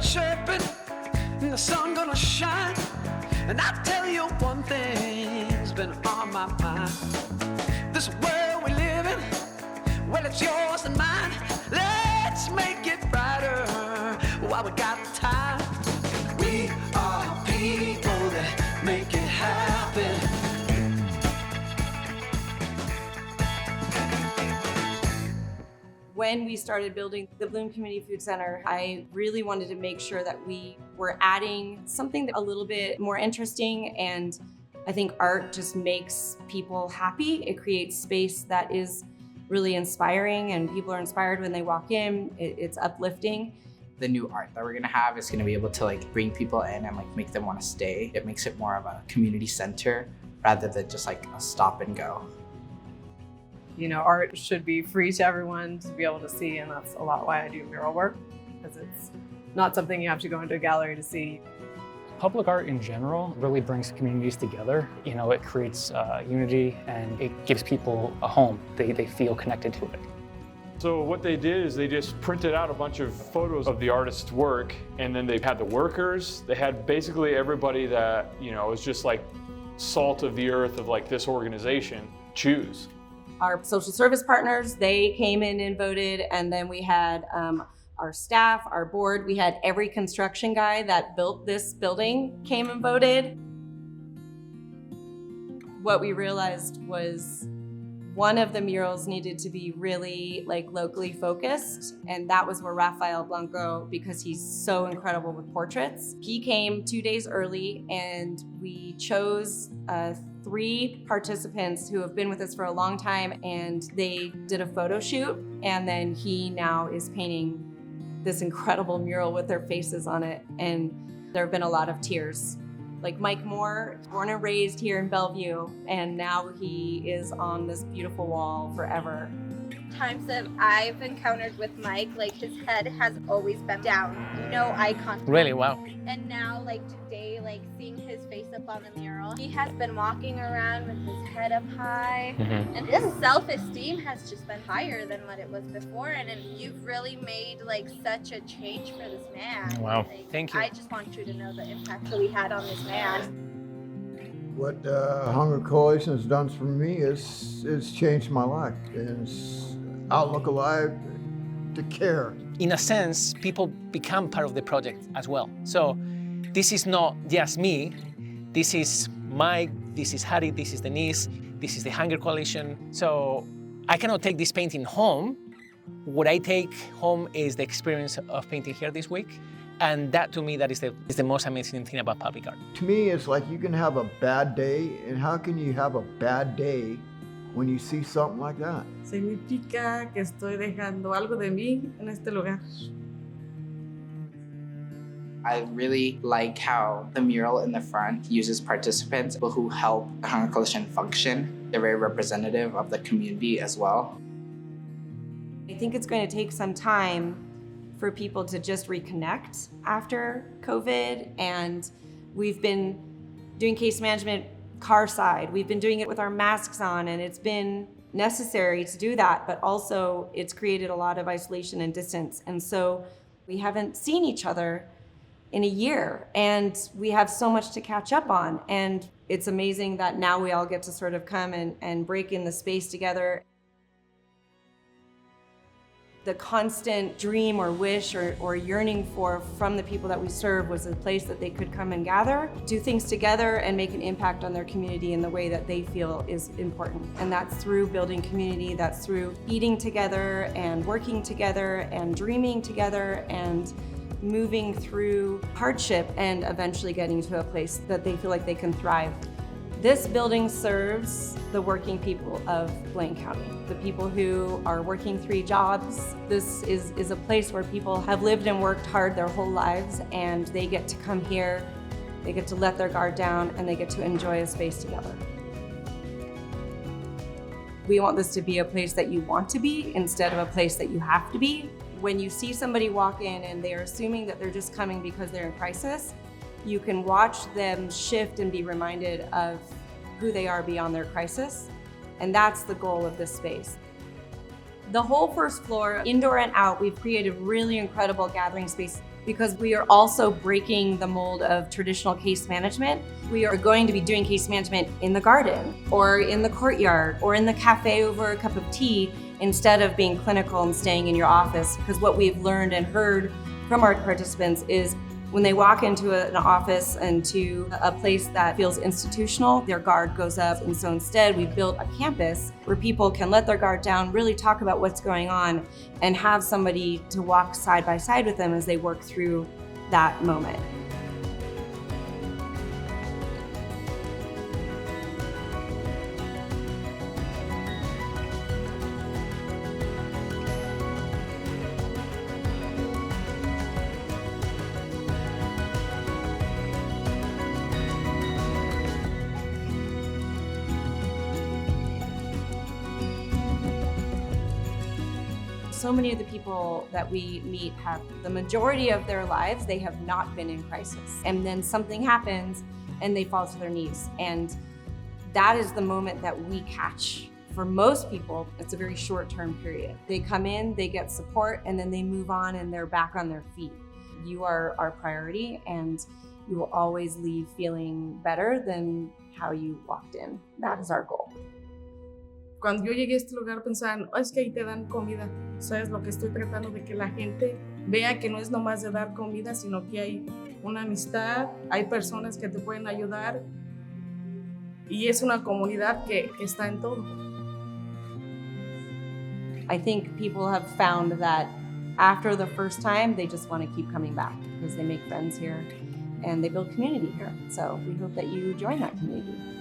Chirping, and the sun gonna shine. And I tell you one thing's been on my mind. This world we live in, well, it's yours and mine. Let's make it brighter while we got the time. We are people that make it happen. When we started building the Bloom Community Food Center, I really wanted to make sure that we were adding something a little bit more interesting, and I think art just makes people happy. It creates space that is really inspiring, and people are inspired when they walk in. It's uplifting. The new art that we're gonna have is gonna be able to bring people in and make them want to stay. It makes it more of a community center rather than just a stop and go. You know, art should be free to everyone to be able to see, and that's a lot why I do mural work, because it's not something you have to go into a gallery to see. Public art in general really brings communities together. You know, it creates unity and it gives people a home. They feel connected to it. So what they did is they just printed out a bunch of photos of the artist's work, and then they had the workers. They had basically everybody that, was just salt of the earth of this organization choose. Our social service partners, they came in and voted, and then we had our staff, our board, we had every construction guy that built this building came and voted. What we realized was one of the murals needed to be really locally focused, and that was where Rafael Blanco, because he's so incredible with portraits. He came 2 days early, and we chose 3 participants who have been with us for a long time, and they did a photo shoot, and then he now is painting this incredible mural with their faces on it, and there have been a lot of tears. Like Mike Moore, born and raised here in Bellevue, and now he is on this beautiful wall forever. Times that I've encountered with Mike, his head has always been down, no eye contact. Really? Wow. And now, today, seeing his face up on the mural, he has been walking around with his head up high, and his self-esteem has just been higher than what it was before. And you've really made such a change for this man. Wow. Thank you. I just want you to know the impact that we had on this man. What Hunger Coalition has done for me is changed my life. It's outlook alive to care. In a sense, people become part of the project as well. So this is not just me. This is Mike, this is Harry, this is Denise, this is the Hunger Coalition. So I cannot take this painting home. What I take home is the experience of painting here this week. And that, to me, that is the most amazing thing about public art. To me, it's you can have a bad day, and how can you have a bad day when you see something like that? Significa que estoy dejando algo de mí en este lugar. I really like how the mural in the front uses participants who help the Hunger Coalition function. They're very representative of the community as well. I think it's going to take some time for people to just reconnect after COVID, and we've been doing case management car side. We've been doing it with our masks on, and it's been necessary to do that, but also it's created a lot of isolation and distance. And so we haven't seen each other in a year, and we have so much to catch up on. And it's amazing that now we all get to sort of come and break in the space together. The constant dream or wish or yearning from the people that we serve was a place that they could come and gather, do things together, and make an impact on their community in the way that they feel is important. And that's through building community, that's through eating together and working together and dreaming together and moving through hardship and eventually getting to a place that they feel like they can thrive. This building serves the working people of Blaine County, the people who are working 3 jobs. This is a place where people have lived and worked hard their whole lives, and they get to come here, they get to let their guard down, and they get to enjoy a space together. We want this to be a place that you want to be instead of a place that you have to be. When you see somebody walk in and they're assuming that they're just coming because they're in crisis, you can watch them shift and be reminded of who they are beyond their crisis. And that's the goal of this space. The whole first floor, indoor and out, we've created really incredible gathering space because we are also breaking the mold of traditional case management. We are going to be doing case management in the garden or in the courtyard or in the cafe over a cup of tea instead of being clinical and staying in your office. Because what we've learned and heard from our participants is when they walk into an office and to a place that feels institutional, their guard goes up. And so instead, we built a campus where people can let their guard down, really talk about what's going on, and have somebody to walk side by side with them as they work through that moment. So many of the people that we meet have, the majority of their lives, they have not been in crisis. And then something happens and they fall to their knees. And that is the moment that we catch. For most people, it's a very short-term period. They come in, they get support, and then they move on and they're back on their feet. You are our priority, and you will always leave feeling better than how you walked in. That is our goal. Cuando yo llegué a este lugar pensaban, oh, es que ahí te dan comida. ¿Sabes lo que estoy tratando de que la gente vea que no es nomás de dar comida, sino que hay una amistad, hay personas que te pueden ayudar y es una comunidad que está en todo. I think people have found that after the first time, they just want to keep coming back because they make friends here and they build community here. So we hope that you join that community.